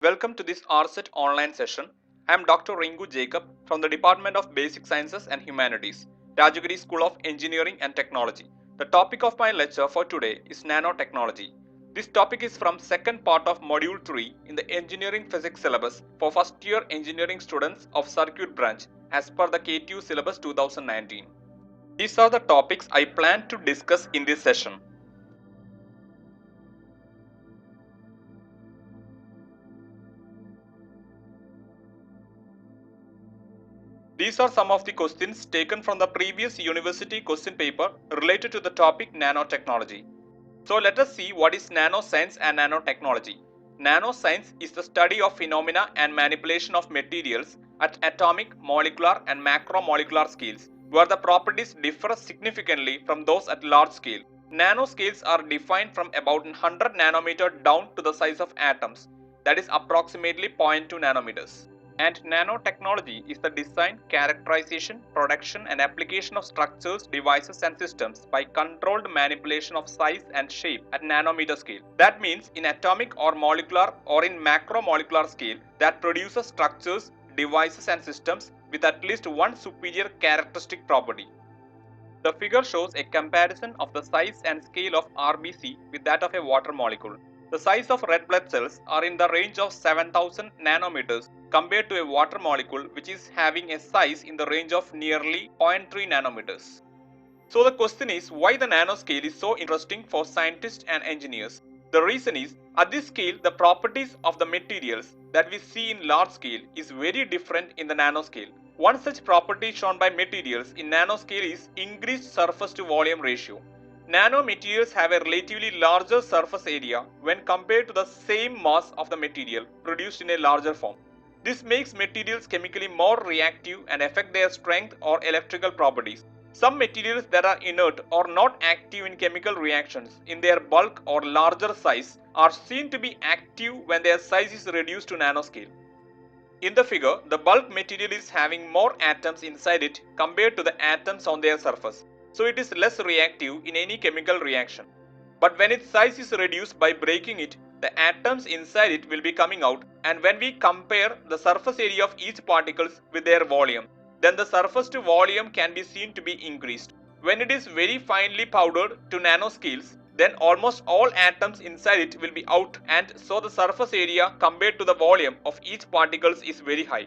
Welcome to this RSET online session. I am Dr. Ringu Jacob from the Department of Basic Sciences and Humanities, Rajagiri School of Engineering and Technology. The topic of my lecture for today is nanotechnology. This topic is from second part of Module 3 in the Engineering Physics syllabus for first year engineering students of Circuit branch as per the KTU syllabus 2019. These are the topics I plan to discuss in this session. These are some of the questions taken from the previous university question paper related to the topic nanotechnology. So let us see what is nanoscience and nanotechnology. Nanoscience is the study of phenomena and manipulation of materials at atomic, molecular and macromolecular scales, where the properties differ significantly from those at large scale. Nanoscales are defined from about 100 nanometer down to the size of atoms, that is approximately 0.2 nanometers. And nanotechnology is the design, characterization, production and application of structures, devices and systems by controlled manipulation of size and shape at nanometer scale. That means in atomic or molecular or in macromolecular scale that produces structures, devices and systems with at least one superior characteristic property. The figure shows a comparison of the size and scale of RBC with that of a water molecule. The size of red blood cells are in the range of 7000 nanometers compared to a water molecule which is having a size in the range of nearly 0.3 nanometers. So the question is why the nanoscale is so interesting for scientists and engineers. The reason is at this scale the properties of the materials that we see in large scale is very different in the nanoscale. One such property shown by materials in nanoscale is increased surface to volume ratio. Nanomaterials have a relatively larger surface area when compared to the same mass of the material produced in a larger form. This makes materials chemically more reactive and affect their strength or electrical properties. Some materials that are inert or not active in chemical reactions in their bulk or larger size are seen to be active when their size is reduced to nanoscale. In the figure, the bulk material is having more atoms inside it compared to the atoms on their surface, so it is less reactive in any chemical reaction. But when its size is reduced by breaking it, the atoms inside it will be coming out, and when we compare the surface area of each particles with their volume, then the surface to volume can be seen to be increased. When it is very finely powdered to nanoscales, then almost all atoms inside it will be out, and so the surface area compared to the volume of each particles is very high.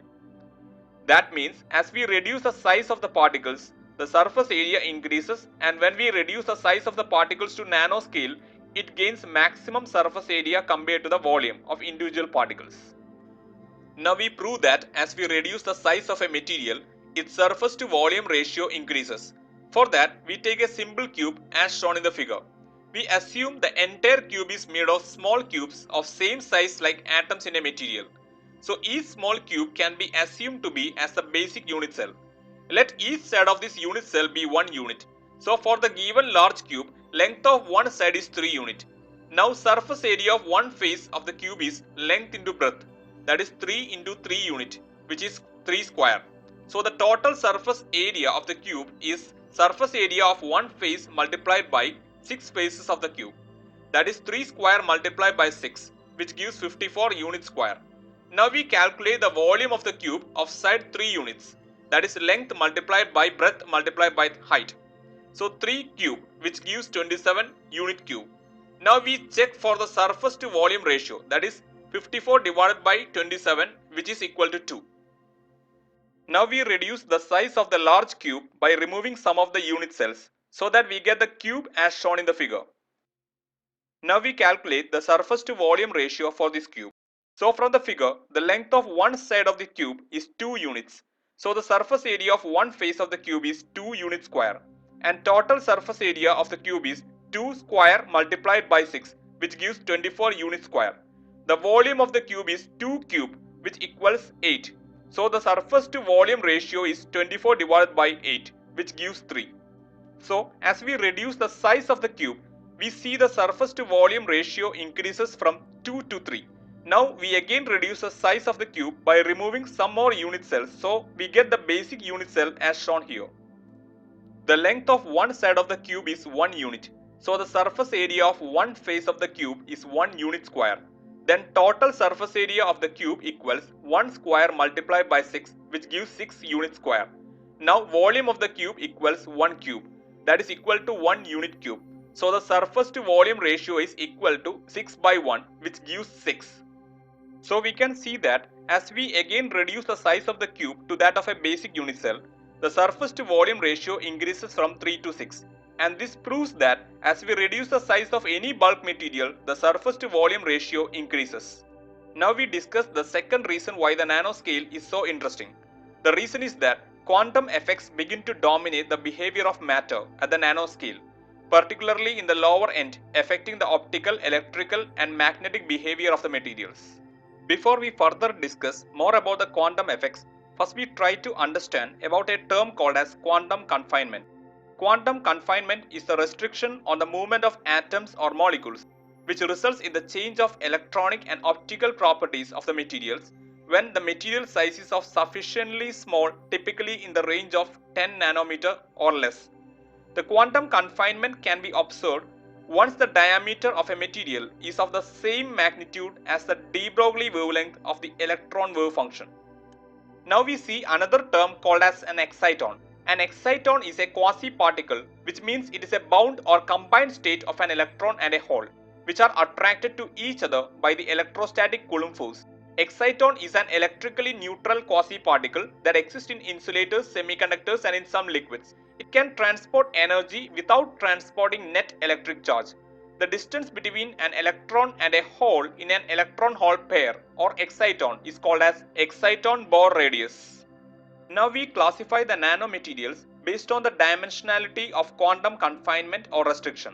That means as we reduce the size of the particles, the surface area increases, and when we reduce the size of the particles to nanoscale, it gains maximum surface area compared to the volume of individual particles. Now we prove that as we reduce the size of a material, its surface to volume ratio increases. For that, we take a simple cube as shown in the figure. We assume the entire cube is made of small cubes of same size like atoms in a material. So each small cube can be assumed to be as the basic unit cell. Let each side of this unit cell be 1 unit. So for the given large cube, length of one side is 3 unit. Now surface area of one face of the cube is length into breadth, that is 3 into 3 unit, which is 3 square. So the total surface area of the cube is surface area of one face multiplied by 6 faces of the cube, that is 3 square multiplied by 6, which gives 54 units square. Now we calculate the volume of the cube of side 3 units, that is length multiplied by breadth multiplied by height. So 3 cube, which gives 27 unit cube. Now we check for the surface to volume ratio, that is 54 divided by 27, which is equal to 2. Now we reduce the size of the large cube by removing some of the unit cells so that we get the cube as shown in the figure. Now we calculate the surface to volume ratio for this cube. So from the figure, the length of one side of the cube is 2 units. So the surface area of one face of the cube is 2 units square, and total surface area of the cube is 2 square multiplied by 6, which gives 24 units square. The volume of the cube is 2 cube, which equals 8. So the surface to volume ratio is 24 divided by 8, which gives 3. So as we reduce the size of the cube, we see the surface to volume ratio increases from 2 to 3. Now we again reduce the size of the cube by removing some more unit cells, so we get the basic unit cell as shown here. The length of one side of the cube is 1 unit. So the surface area of one face of the cube is 1 unit square. then total surface area of the cube equals 1 square multiplied by 6, which gives 6 units square. Now volume of the cube equals 1 cube, that is equal to 1 unit cube. So the surface to volume ratio is equal to 6 by 1, which gives 6. So we can see that as we again reduce the size of the cube to that of a basic unit cell, the surface to volume ratio increases from 3 to 6. And this proves that as we reduce the size of any bulk material, the surface to volume ratio increases. Now we discuss the second reason why the nanoscale is so interesting. The reason is that quantum effects begin to dominate the behavior of matter at the nanoscale, particularly in the lower end, affecting the optical, electrical and magnetic behavior of the materials. Before we further discuss more about the quantum effects, first we try to understand about a term called as quantum confinement. Quantum confinement is the restriction on the movement of atoms or molecules, which results in the change of electronic and optical properties of the materials when the material size is of sufficiently small, typically in the range of 10 nanometer or less. The quantum confinement can be observed once the diameter of a material is of the same magnitude as the de Broglie wavelength of the electron wave function. Now we see another term called as an exciton. An exciton is a quasi-particle, which means it is a bound or combined state of an electron and a hole, which are attracted to each other by the electrostatic Coulomb force. Exciton is an electrically neutral quasi-particle that exists in insulators, semiconductors and in some liquids. It can transport energy without transporting net electric charge. The distance between an electron and a hole in an electron-hole pair or exciton is called as exciton-Bohr radius. Now we classify the nanomaterials based on the dimensionality of quantum confinement or restriction.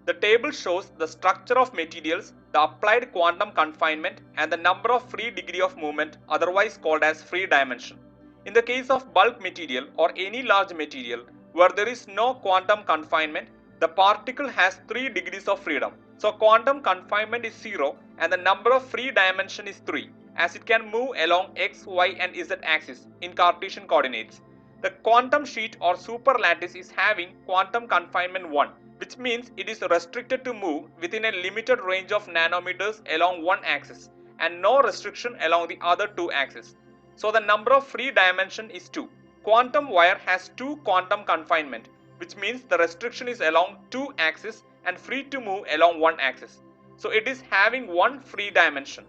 The table shows the structure of materials, the applied quantum confinement and the number of free degree of movement, otherwise called as free dimension. In the case of bulk material or any large material where there is no quantum confinement, the particle has 3 degrees of freedom. So quantum confinement is 0 and the number of free dimension is 3, as it can move along x, y and z axis in Cartesian coordinates. The quantum sheet or superlattice is having quantum confinement 1, which means it is restricted to move within a limited range of nanometers along one axis and no restriction along the other two axes. So the number of free dimension is 2. Quantum wire has 2 quantum confinement, which means the restriction is along 2 axes and free to move along one axis. So it is having 1 free dimension.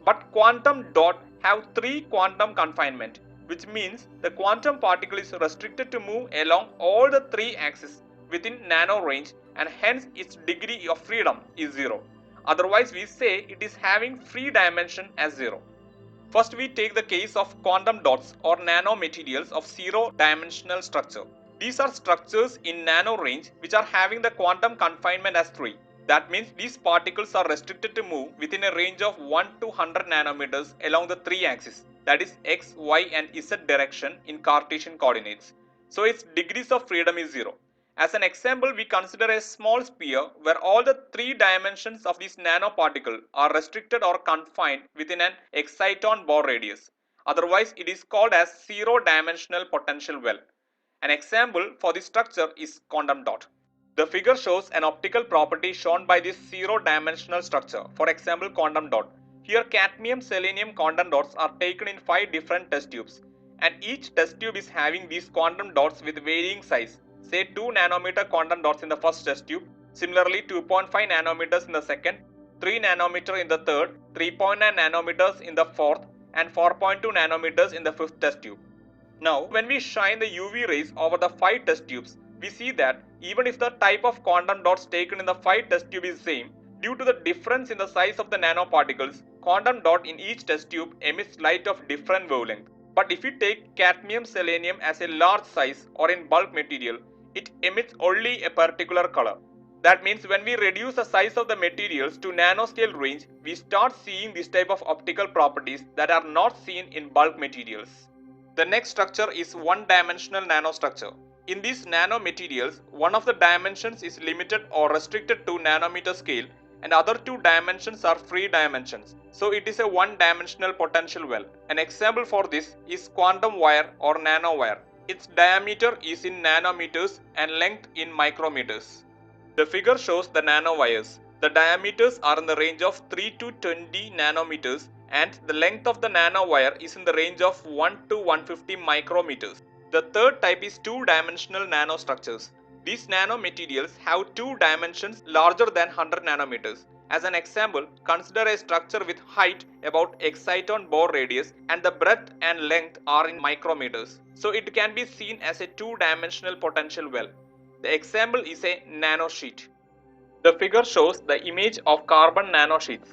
But quantum dot have 3 quantum confinement, which means the quantum particle is restricted to move along all the 3 axes within nano range and hence its degree of freedom is 0. Otherwise we say it is having free dimension as 0. First we take the case of quantum dots or nanomaterials of 0-dimensional structure. These are structures in nano range which are having the quantum confinement as 3. That means these particles are restricted to move within a range of 1 to 100 nanometers along the 3 axes, that is x, y and z direction in Cartesian coordinates. So its degrees of freedom is 0. As an example, we consider a small sphere where all the 3 dimensions of this nanoparticle are restricted or confined within an exciton-Bohr radius. Otherwise, it is called as 0-dimensional potential well. An example for this structure is quantum dot. The figure shows an optical property shown by this 0-dimensional structure, for example quantum dot. Here cadmium selenium quantum dots are taken in 5 different test tubes and each test tube is having these quantum dots with varying size. Say 2 nanometer quantum dots in the first test tube, similarly 2.5 nanometers in the second, 3 nanometer in the third, 3.9 nanometers in the fourth and 4.2 nanometers in the fifth test tube. Now when we shine the UV rays over the 5 test tubes, we see that even if the type of quantum dots taken in the 5 test tube is same, due to the difference in the size of the nanoparticles, quantum dot in each test tube emits light of different wavelength. But if you take cadmium selenium as a large size or in bulk material, it emits only a particular color. That means when we reduce the size of the materials to nanoscale range, we start seeing this type of optical properties that are not seen in bulk materials. The next structure is one-dimensional nanostructure. In these nanomaterials, one of the dimensions is limited or restricted to nanometer scale and other 2 dimensions are free dimensions. So it is a one-dimensional potential well. An example for this is quantum wire or nanowire. Its diameter is in nanometers and length in micrometers. The figure shows the nanowires. The diameters are in the range of 3 to 20 nanometers and the length of the nanowire is in the range of 1 to 150 micrometers. The third type is two-dimensional nanostructures. These nanomaterials have two dimensions larger than 100 nanometers. As an example, consider a structure with height about exciton Bohr radius and the breadth and length are in micrometers. So it can be seen as a two-dimensional potential well. The example is a nanosheet. The figure shows the image of carbon nanosheets.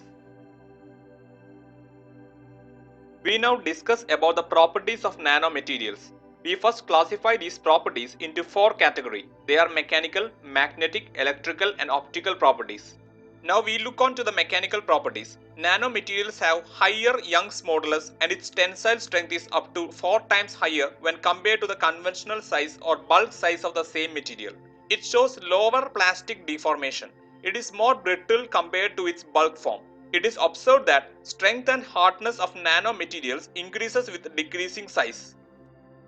We now discuss about the properties of nanomaterials. We first classify these properties into four categories. They are mechanical, magnetic, electrical and optical properties. Now we look on to the mechanical properties. Nanomaterials have higher Young's modulus and its tensile strength is up to 4 times higher when compared to the conventional size or bulk size of the same material. It shows lower plastic deformation. It is more brittle compared to its bulk form. It is observed that strength and hardness of nanomaterials increases with decreasing size.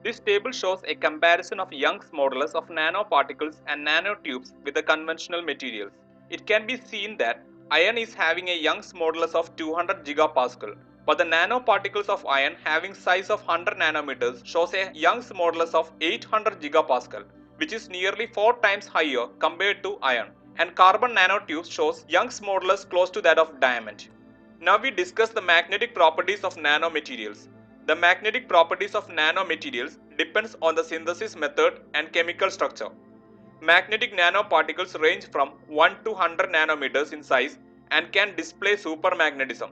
This table shows a comparison of Young's modulus of nanoparticles and nanotubes with the conventional materials. It can be seen that iron is having a Young's modulus of 200 gigapascal, but the nanoparticles of iron having size of 100 nanometers shows a Young's modulus of 800 gigapascal, which is nearly 4 times higher compared to iron. And carbon nanotubes shows Young's modulus close to that of diamond. Now we discuss the magnetic properties of nanomaterials. The magnetic properties of nanomaterials depends on the synthesis method and chemical structure. Magnetic nanoparticles range from 1 to 100 nanometers in size and can display supermagnetism.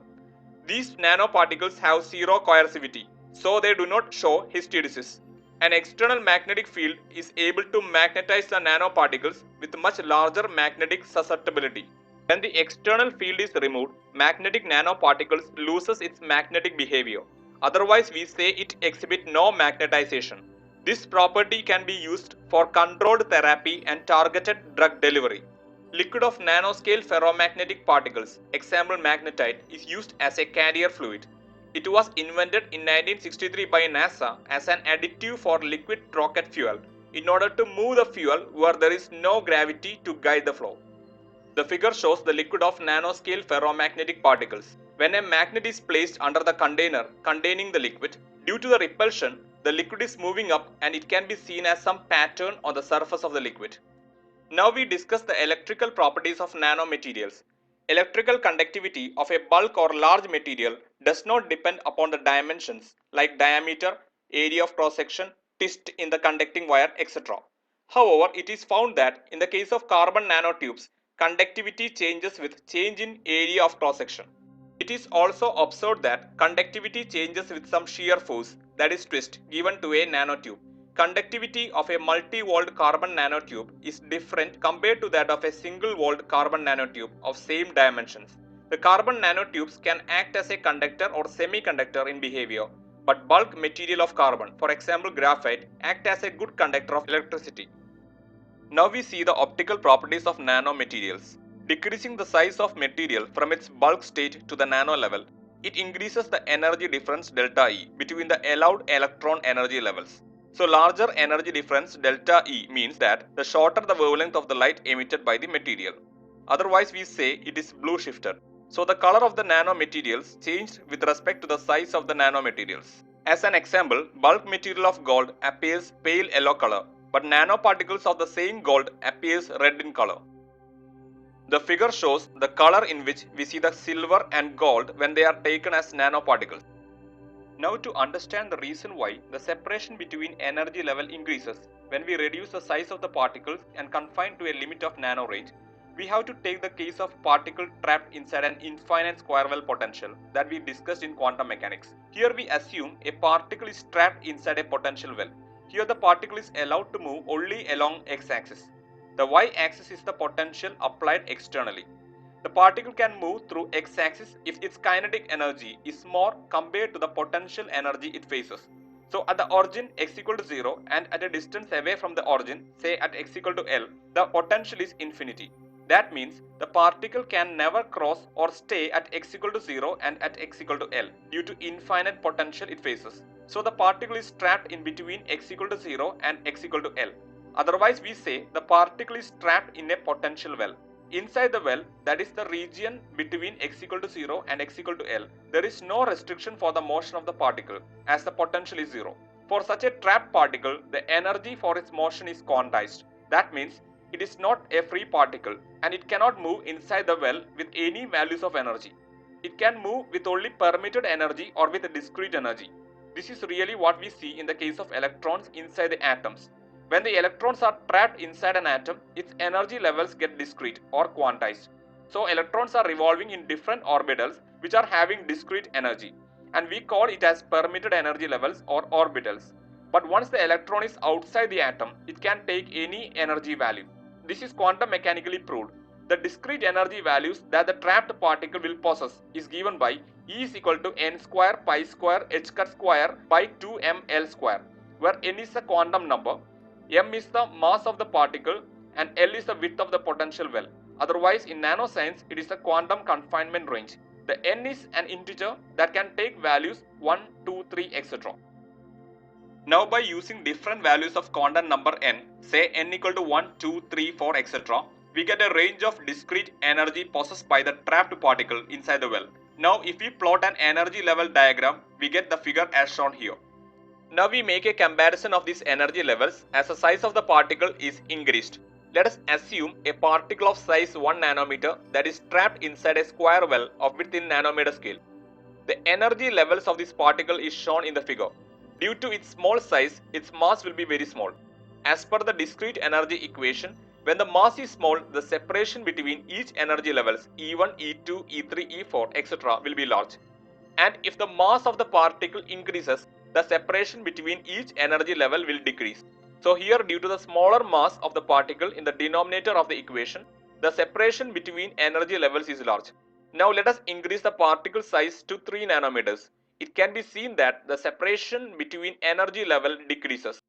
These nanoparticles have zero coercivity, so they do not show hysteresis. An external magnetic field is able to magnetize the nanoparticles with much larger magnetic susceptibility. When the external field is removed, magnetic nanoparticles loses its magnetic behavior. Otherwise, we say it exhibit no magnetization. This property can be used for controlled therapy and targeted drug delivery. Liquid of nanoscale ferromagnetic particles, example magnetite, is used as a carrier fluid. It was invented in 1963 by NASA as an additive for liquid rocket fuel in order to move the fuel where there is no gravity to guide the flow. The figure shows the liquid of nanoscale ferromagnetic particles. When a magnet is placed under the container containing the liquid, due to the repulsion, the liquid is moving up and it can be seen as some pattern on the surface of the liquid. Now we discuss the electrical properties of nanomaterials. Electrical conductivity of a bulk or large material does not depend upon the dimensions like diameter, area of cross section, twist in the conducting wire, etc. However, it is found that in the case of carbon nanotubes, conductivity changes with change in area of cross section. It is also observed that conductivity changes with some shear force, that is twist, given to a nanotube. Conductivity of a multi-walled carbon nanotube is different compared to that of a single-walled carbon nanotube of same dimensions. The carbon nanotubes can act as a conductor or semiconductor in behavior, but bulk material of carbon, for example graphite, act as a good conductor of electricity. Now we see the optical properties of nanomaterials. Decreasing the size of material from its bulk state to the nano level, it increases the energy difference delta E between the allowed electron energy levels. So larger energy difference delta E means that the shorter the wavelength of the light emitted by the material. Otherwise we say it is blue shifted. So the color of the nanomaterials changed with respect to the size of the nanomaterials. As an example, bulk material of gold appears pale yellow color, but nanoparticles of the same gold appears red in color. The figure shows the color in which we see the silver and gold when they are taken as nanoparticles. Now to understand the reason why the separation between energy level increases when we reduce the size of the particles and confine to a limit of nano range, we have to take the case of particle trapped inside an infinite square well potential that we discussed in quantum mechanics. Here we assume a particle is trapped inside a potential well. Here the particle is allowed to move only along x-axis. The y-axis is the potential applied externally. The particle can move through x-axis if its kinetic energy is more compared to the potential energy it faces. So at the origin x equal to 0 and at a distance away from the origin, say at x equal to L, the potential is infinity. That means the particle can never cross or stay at x equal to 0 and at x equal to L due to infinite potential it faces. So the particle is trapped in between x equal to 0 and x equal to L. Otherwise we say the particle is trapped in a potential well. Inside the well, that is the region between x equal to 0 and x equal to L, there is no restriction for the motion of the particle as the potential is 0. For such a trapped particle, the energy for its motion is quantized. That means it is not a free particle and it cannot move inside the well with any values of energy. It can move with only permitted energy or with discrete energy. This is really what we see in the case of electrons inside the atoms. When the electrons are trapped inside an atom, its energy levels get discrete or quantized. So electrons are revolving in different orbitals which are having discrete energy, and we call it as permitted energy levels or orbitals. But once the electron is outside the atom, it can take any energy value. This is quantum mechanically proved. The discrete energy values that the trapped particle will possess is given by E is equal to n square pi square h cut square by 2mL square, where n is a quantum number, m is the mass of the particle, and L is the width of the potential well. Otherwise, in nanoscience, it is a quantum confinement range. The n is an integer that can take values 1, 2, 3, etc. Now, by using different values of quantum number n, say n equal to 1, 2, 3, 4, etc., we get a range of discrete energy possessed by the trapped particle inside the well. Now, if we plot an energy level diagram, we get the figure as shown here. Now we make a comparison of these energy levels as the size of the particle is increased. Let us assume a particle of size 1 nanometer that is trapped inside a square well of width in nanometer scale. The energy levels of this particle is shown in the figure. Due to its small size, its mass will be very small. As per the discrete energy equation, when the mass is small, the separation between each energy levels E1, E2, E3, E4, etc. will be large. And if the mass of the particle increases, the separation between each energy level will decrease. So here, due to the smaller mass of the particle in the denominator of the equation, the separation between energy levels is large. Now let us increase the particle size to 3 nanometers. It can be seen that the separation between energy level decreases.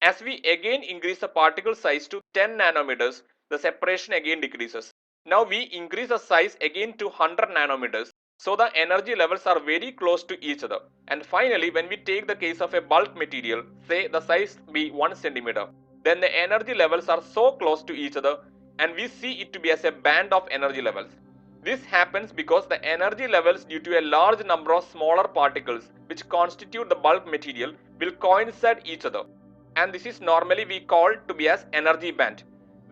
As we again increase the particle size to 10 nanometers, the separation again decreases. Now we increase the size again to 100 nanometers. So the energy levels are very close to each other. And finally, when we take the case of a bulk material, say the size be 1 centimeter, then the energy levels are so close to each other and we see it to be as a band of energy levels. This happens because the energy levels due to a large number of smaller particles which constitute the bulk material will coincide each other. And this is normally we call to be as energy band.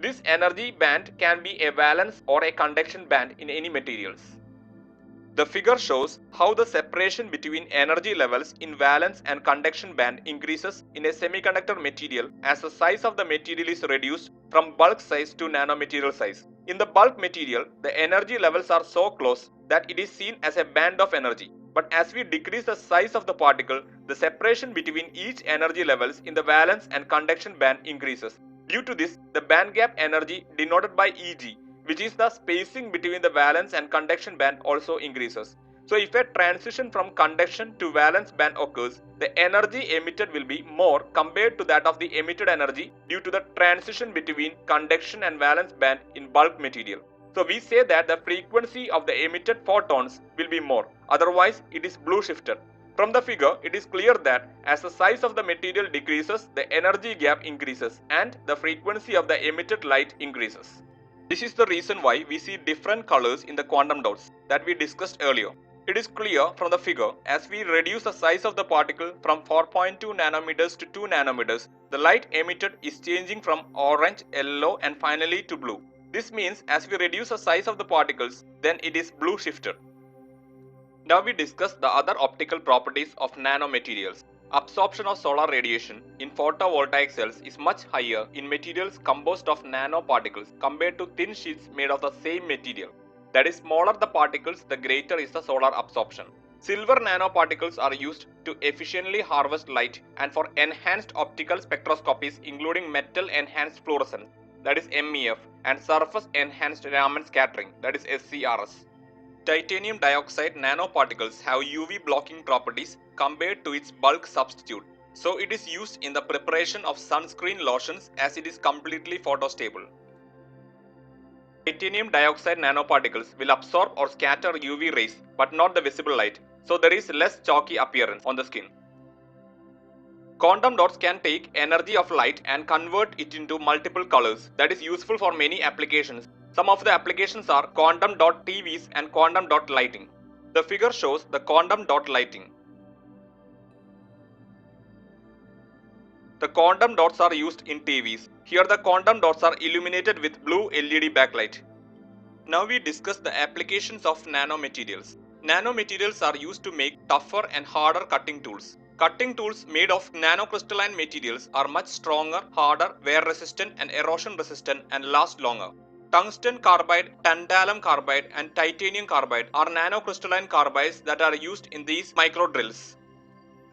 This energy band can be a valence or a conduction band in any materials. The figure shows how the separation between energy levels in valence and conduction band increases in a semiconductor material as the size of the material is reduced from bulk size to nanomaterial size. In the bulk material, the energy levels are so close that it is seen as a band of energy. But as we decrease the size of the particle, the separation between each energy levels in the valence and conduction band increases. Due to this, the band gap energy denoted by Eg, which is the spacing between the valence and conduction band, also increases. So if a transition from conduction to valence band occurs, the energy emitted will be more compared to that of the emitted energy due to the transition between conduction and valence band in bulk material. So we say that the frequency of the emitted photons will be more, otherwise it is blue shifted. From the figure, it is clear that as the size of the material decreases, the energy gap increases and the frequency of the emitted light increases. This is the reason why we see different colors in the quantum dots that we discussed earlier. It is clear from the figure, as we reduce the size of the particle from 4.2 nanometers to 2 nanometers, the light emitted is changing from orange, yellow and finally to blue. This means as we reduce the size of the particles, then it is blue shifted. Now we discuss the other optical properties of nanomaterials. Absorption of solar radiation in photovoltaic cells is much higher in materials composed of nanoparticles compared to thin sheets made of the same material. That is, smaller the particles, the greater is the solar absorption. Silver nanoparticles are used to efficiently harvest light and for enhanced optical spectroscopies including metal enhanced fluorescence, that is MEF, and surface enhanced Raman scattering, that is SCRS. Titanium dioxide nanoparticles have UV blocking properties compared to its bulk substitute. So it is used in the preparation of sunscreen lotions as it is completely photostable. Titanium dioxide nanoparticles will absorb or scatter UV rays but not the visible light, so there is less chalky appearance on the skin. Quantum dots can take energy of light and convert it into multiple colors. That is useful for many applications. Some of the applications are quantum dot TVs and quantum dot lighting. The figure shows the quantum dot lighting. The quantum dots are used in TVs. Here the quantum dots are illuminated with blue LED backlight. Now we discuss the applications of nanomaterials. Nanomaterials are used to make tougher and harder cutting tools. Cutting tools made of nanocrystalline materials are much stronger, harder, wear resistant and erosion resistant and last longer. Tungsten carbide, tantalum carbide and titanium carbide are nanocrystalline carbides that are used in these micro drills.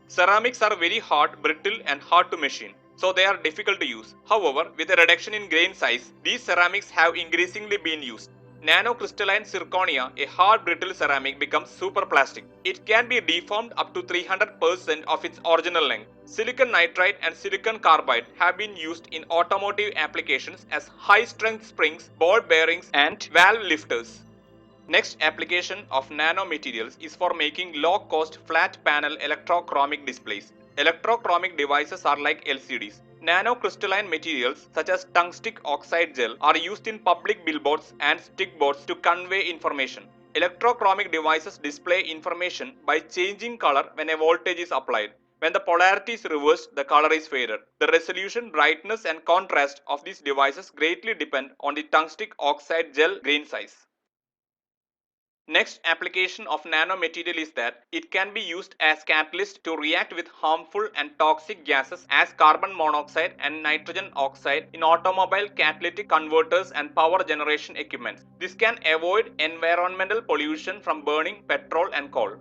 Ceramics are very hard, brittle and hard to machine, so they are difficult to use. However, with a reduction in grain size, these ceramics have increasingly been used. Nanocrystalline zirconia, a hard brittle ceramic, becomes superplastic. It can be deformed up to 300% of its original length. Silicon nitride and silicon carbide have been used in automotive applications as high-strength springs, ball bearings and valve lifters. Next application of nanomaterials is for making low-cost flat panel electrochromic displays. Electrochromic devices are like LCDs. Nanocrystalline materials such as tungstic oxide gel are used in public billboards and stickboards to convey information. Electrochromic devices display information by changing color when a voltage is applied. When the polarity is reversed, the color is faded. The resolution, brightness and contrast of these devices greatly depend on the tungstic oxide gel grain size. Next application of nanomaterial is that it can be used as catalyst to react with harmful and toxic gases as carbon monoxide and nitrogen oxide in automobile catalytic converters and power generation equipment. This can avoid environmental pollution from burning petrol and coal.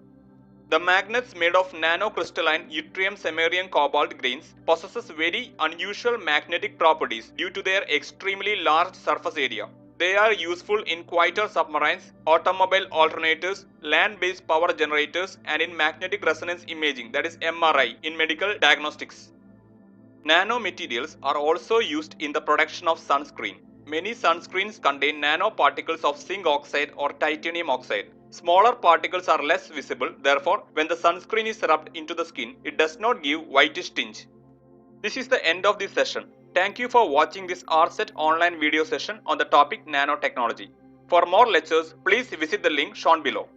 The magnets made of nanocrystalline yttrium samarium cobalt grains possesses very unusual magnetic properties due to their extremely large surface area. They are useful in quieter submarines, automobile alternators, land-based power generators and in magnetic resonance imaging, that is MRI, in medical diagnostics. Nanomaterials are also used in the production of sunscreen. Many sunscreens contain nanoparticles of zinc oxide or titanium oxide. Smaller particles are less visible, therefore, when the sunscreen is rubbed into the skin, it does not give whitish tinge. This is the end of this session. Thank you for watching this RSET online video session on the topic nanotechnology. For more lectures, please visit the link shown below.